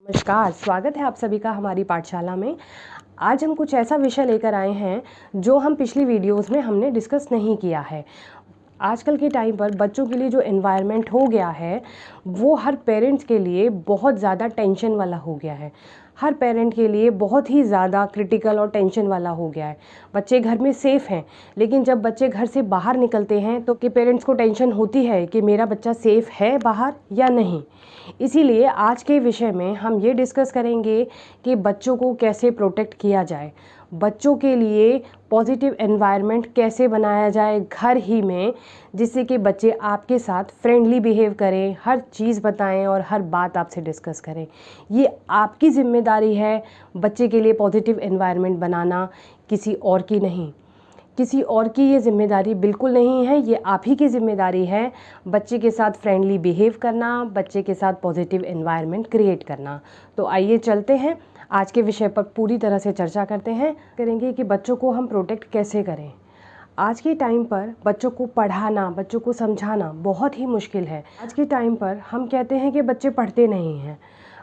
नमस्कार, स्वागत है आप सभी का हमारी पाठशाला में। आज हम कुछ ऐसा विषय लेकर आए हैं जो हम पिछली वीडियोस में हमने डिस्कस नहीं किया है। आजकल के टाइम पर बच्चों के लिए जो एनवायरनमेंट हो गया है वो हर पेरेंट्स के लिए बहुत ज़्यादा टेंशन वाला हो गया है। हर पेरेंट के लिए बहुत ही ज़्यादा क्रिटिकल और टेंशन वाला हो गया है। बच्चे घर में सेफ़ हैं, लेकिन जब बच्चे घर से बाहर निकलते हैं तो कि पेरेंट्स को टेंशन होती है कि मेरा बच्चा सेफ़ है बाहर या नहीं। इसीलिए आज के विषय में हम ये डिस्कस करेंगे कि बच्चों को कैसे प्रोटेक्ट किया जाए, बच्चों के लिए पॉजिटिव एनवायरनमेंट कैसे बनाया जाए घर ही में, जिससे कि बच्चे आपके साथ फ्रेंडली बिहेव करें, हर चीज़ बताएं और हर बात आपसे डिस्कस करें। ये आपकी जिम्मेदारी है बच्चे के लिए पॉजिटिव एनवायरनमेंट बनाना, किसी और की नहीं। किसी और की ये जिम्मेदारी बिल्कुल नहीं है, ये आप ही की जिम्मेदारी है बच्चे के साथ फ्रेंडली बिहेव करना, बच्चे के साथ पॉजिटिव एनवायरनमेंट क्रिएट करना। तो आइए चलते हैं आज के विषय पर पूरी तरह से चर्चा करेंगे कि बच्चों को हम प्रोटेक्ट कैसे करें। आज के टाइम पर बच्चों को पढ़ाना, बच्चों को समझाना बहुत ही मुश्किल है। आज के टाइम पर हम कहते हैं कि बच्चे पढ़ते नहीं हैं,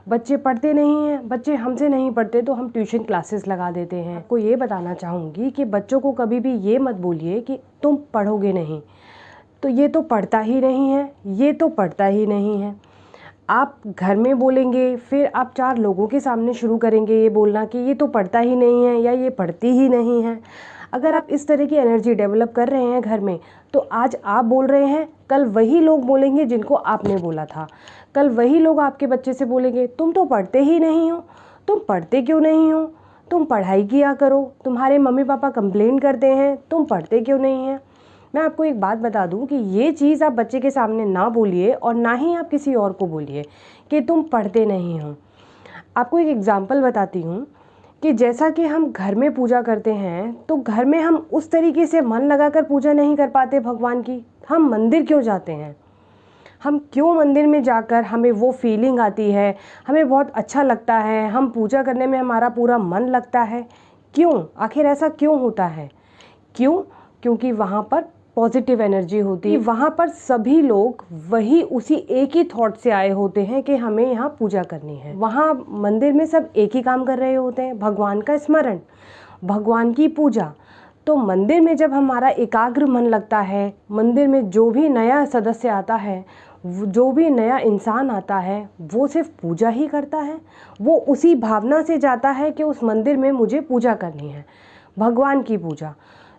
बच्चे पढ़ते नहीं हैं, बच्चे हमसे नहीं पढ़ते तो हम ट्यूशन क्लासेस लगा देते हैं। आपको ये बताना चाहूँगी कि बच्चों को कभी भी ये मत बोलिए कि तुम पढ़ोगे नहीं, तो ये तो पढ़ता ही नहीं है, ये तो पढ़ता ही नहीं है। आप घर में बोलेंगे, फिर आप 4 लोगों के सामने शुरू करेंगे ये बोलना कि ये तो पढ़ता ही नहीं है या ये पढ़ती ही नहीं है। अगर आप इस तरह की एनर्जी डेवलप कर रहे हैं घर में, तो आज आप बोल रहे हैं, कल वही लोग बोलेंगे जिनको आपने बोला था। कल वही लोग आपके बच्चे से बोलेंगे तुम तो पढ़ते ही नहीं हो, तुम पढ़ते क्यों नहीं हो, तुम पढ़ाई किया करो, तुम्हारे मम्मी पापा कंप्लेंट करते हैं, तुम पढ़ते क्यों नहीं हैं। मैं आपको एक बात बता दूं कि ये चीज़ आप बच्चे के सामने ना बोलिए और ना ही आप किसी और को बोलिए कि तुम पढ़ते नहीं हो। आपको एक एग्जांपल बताती हूँ कि जैसा कि हम घर में पूजा करते हैं, तो घर में हम उस तरीके से मन लगाकर पूजा नहीं कर पाते भगवान की। हम मंदिर क्यों जाते हैं, हम क्यों मंदिर में जाकर हमें वो फीलिंग आती है, हमें बहुत अच्छा लगता है, हम पूजा करने में हमारा पूरा मन लगता है। क्यों, आखिर ऐसा क्यों होता है? क्योंकि वहाँ पर पॉजिटिव एनर्जी होती है, वहाँ पर सभी लोग वही उसी एक ही थॉट से आए होते हैं कि हमें यहाँ पूजा करनी है। वहाँ मंदिर में सब एक ही काम कर रहे होते हैं, भगवान का स्मरण, भगवान की पूजा। तो मंदिर में जब हमारा एकाग्र मन लगता है, मंदिर में जो भी नया सदस्य आता है, जो भी नया इंसान आता है, वो सिर्फ पूजा ही करता है। वो उसी भावना से जाता है कि उस मंदिर में मुझे पूजा करनी है, भगवान की पूजा।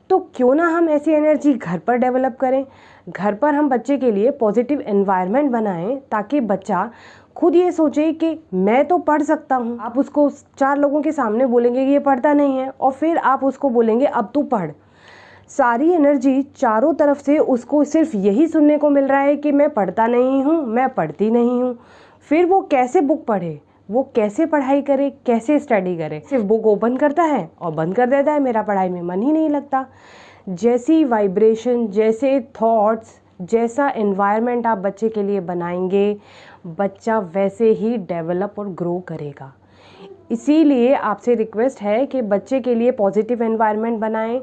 तो क्यों ना हम ऐसी एनर्जी घर पर डेवलप करें, घर पर हम बच्चे के लिए पॉजिटिव एनवायरनमेंट बनाएं, ताकि बच्चा खुद ये सोचे कि मैं तो पढ़ सकता हूँ। आप उसको 4 लोगों के सामने बोलेंगे कि ये पढ़ता नहीं है, और फिर आप उसको बोलेंगे अब तू पढ़। सारी एनर्जी चारों तरफ से उसको सिर्फ यही सुनने को मिल रहा है कि मैं पढ़ता नहीं हूँ, मैं पढ़ती नहीं हूँ। फिर वो कैसे बुक पढ़े, वो कैसे पढ़ाई करे, कैसे स्टडी करे? सिर्फ बुक ओपन करता है और बंद कर देता है, मेरा पढ़ाई में मन ही नहीं लगता। जैसी वाइब्रेशन, जैसे थॉट्स, जैसा एनवायरनमेंट आप बच्चे के लिए बनाएंगे, बच्चा वैसे ही डेवलप और ग्रो करेगा। इसीलिए आपसे रिक्वेस्ट है कि बच्चे के लिए पॉजिटिव एनवायरनमेंट बनाएं।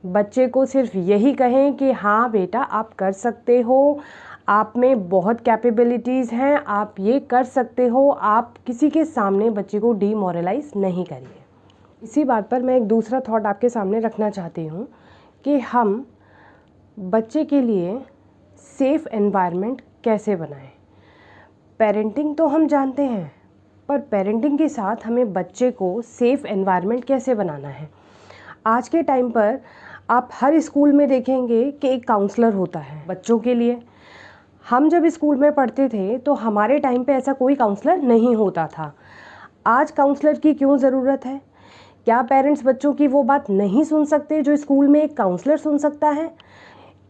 बच्चे को सिर्फ यही कहें कि हाँ बेटा आप कर सकते हो, आप में बहुत कैपेबिलिटीज़ हैं, आप ये कर सकते हो। आप किसी के सामने बच्चे को डीमोरलाइज नहीं करिए। इसी बात पर मैं एक दूसरा थॉट आपके सामने रखना चाहती हूँ कि हम बच्चे के लिए सेफ़ एनवायरनमेंट कैसे बनाएं। पेरेंटिंग तो हम जानते हैं, पर पेरेंटिंग के साथ हमें बच्चे को सेफ़ एनवायरनमेंट कैसे बनाना है। आज के टाइम पर आप हर स्कूल में देखेंगे कि एक काउंसलर होता है बच्चों के लिए। हम जब स्कूल में पढ़ते थे तो हमारे टाइम पे ऐसा कोई काउंसलर नहीं होता था। आज काउंसलर की क्यों ज़रूरत है? क्या पेरेंट्स बच्चों की वो बात नहीं सुन सकते जो स्कूल में एक काउंसलर सुन सकता है?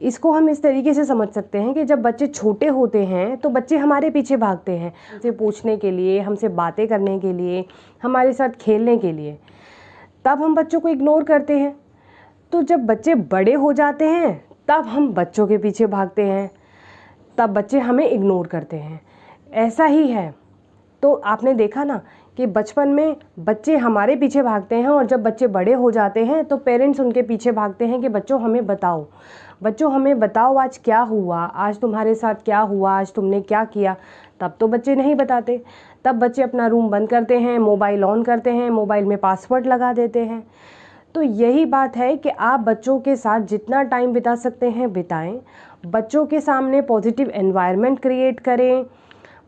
इसको हम इस तरीके से समझ सकते हैं कि जब बच्चे छोटे होते हैं तो बच्चे हमारे पीछे भागते हैं, हमसे पूछने के लिए, हमसे बातें करने के लिए, हमारे साथ खेलने के लिए। तब हम बच्चों को इग्नोर करते हैं। तो जब बच्चे बड़े हो जाते हैं तब हम बच्चों के पीछे भागते हैं, तब बच्चे हमें इग्नोर करते हैं। ऐसा ही है। तो आपने देखा ना कि बचपन में बच्चे हमारे पीछे भागते हैं, और जब बच्चे बड़े हो जाते हैं तो पेरेंट्स उनके पीछे भागते हैं कि बच्चों हमें बताओ, बच्चों हमें बताओ आज क्या हुआ, आज तुम्हारे साथ क्या हुआ, आज तुमने क्या किया। तब तो बच्चे नहीं बताते, तब बच्चे अपना रूम बंद करते हैं, मोबाइल ऑन करते हैं, मोबाइल में पासवर्ड लगा देते हैं। तो यही बात है कि आप बच्चों के साथ जितना टाइम बिता सकते हैं बिताएं, बच्चों के सामने पॉजिटिव एनवायरनमेंट क्रिएट करें,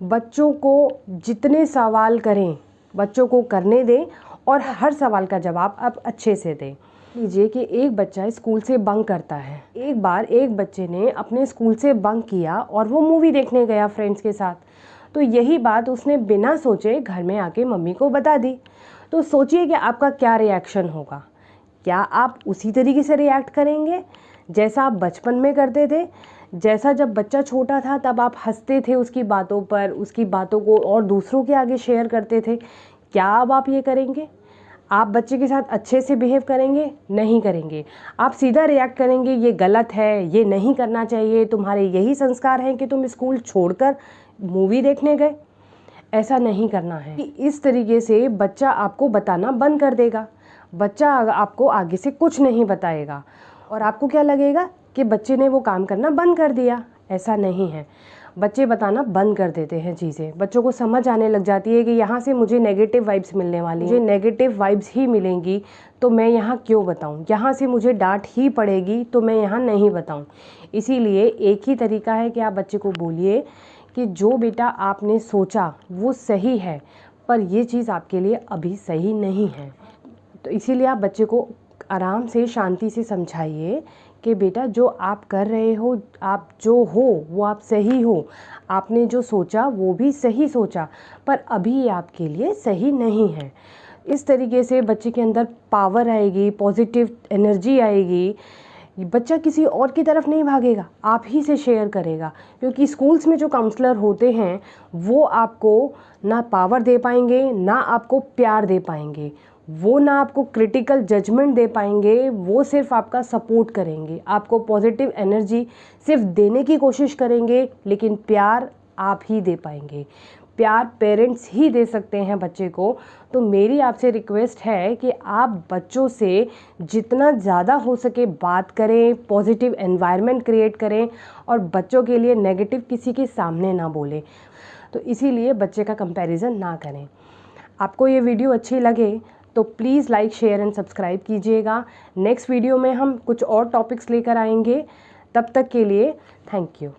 बच्चों को जितने सवाल करें बच्चों को करने दें और हर सवाल का जवाब आप अच्छे से दें। लीजिए कि एक बच्चा स्कूल से बंक करता है। एक बार एक बच्चे ने अपने स्कूल से बंक किया और वो मूवी देखने गया फ्रेंड्स के साथ। तो यही बात उसने बिना सोचे घर में आके मम्मी को बता दी। तो सोचिए कि आपका क्या रिएक्शन होगा। क्या आप उसी तरीके से रिएक्ट करेंगे जैसा आप बचपन में करते थे, जैसा जब बच्चा छोटा था तब आप हंसते थे उसकी बातों पर, उसकी बातों को और दूसरों के आगे शेयर करते थे? क्या अब आप ये करेंगे? आप बच्चे के साथ अच्छे से बिहेव करेंगे? नहीं करेंगे। आप सीधा रिएक्ट करेंगे, ये गलत है, ये नहीं करना चाहिए, तुम्हारे यही संस्कार हैं कि तुम स्कूल छोड़कर मूवी देखने गए। ऐसा नहीं करना है। इस तरीके से बच्चा आपको बताना बंद कर देगा। बच्चा आपको आगे से कुछ नहीं बताएगा और आपको क्या लगेगा कि बच्चे ने वो काम करना बंद कर दिया। ऐसा नहीं है। बच्चे बताना बंद कर देते हैं चीज़ें। बच्चों को समझ आने लग जाती है कि यहाँ से मुझे नेगेटिव वाइब्स मिलने वाली हैं, मुझे नेगेटिव वाइब्स ही मिलेंगी, तो मैं यहाँ क्यों बताऊँ? यहाँ से मुझे डांट ही पड़ेगी, तो मैं यहाँ नहीं बताऊँ। इसीलिए एक ही तरीका है कि आप बच्चे को बोलिए कि जो बेटा आपने सोचा वो सही है, पर ये चीज़ आपके लिए अभी सही नहीं है। तो इसीलिए आप बच्चे को आराम से शांति से समझाइए कि बेटा जो आप कर रहे हो, आप जो हो वो आप सही हो, आपने जो सोचा वो भी सही सोचा, पर अभी ये आपके लिए सही नहीं है। इस तरीके से बच्चे के अंदर पावर आएगी, पॉजिटिव एनर्जी आएगी। बच्चा किसी और की तरफ नहीं भागेगा, आप ही से शेयर करेगा। क्योंकि स्कूल्स में जो काउंसलर होते हैं वो आपको ना पावर दे पाएंगे, ना आपको प्यार दे पाएंगे, वो ना आपको क्रिटिकल जजमेंट दे पाएंगे, वो सिर्फ आपका सपोर्ट करेंगे, आपको पॉजिटिव एनर्जी सिर्फ देने की कोशिश करेंगे, लेकिन प्यार आप ही दे पाएंगे। प्यार पेरेंट्स ही दे सकते हैं बच्चे को। तो मेरी आपसे रिक्वेस्ट है कि आप बच्चों से जितना ज़्यादा हो सके बात करें, पॉजिटिव एनवायरनमेंट क्रिएट करें और बच्चों के लिए नेगेटिव किसी के सामने ना बोलें। तो इसीलिए बच्चे का कंपैरिजन ना करें। आपको ये वीडियो अच्छी लगे तो please like, share and subscribe कीजिएगा। नेक्स्ट वीडियो में हम कुछ और टॉपिक्स लेकर आएंगे। तब तक के लिए थैंक यू।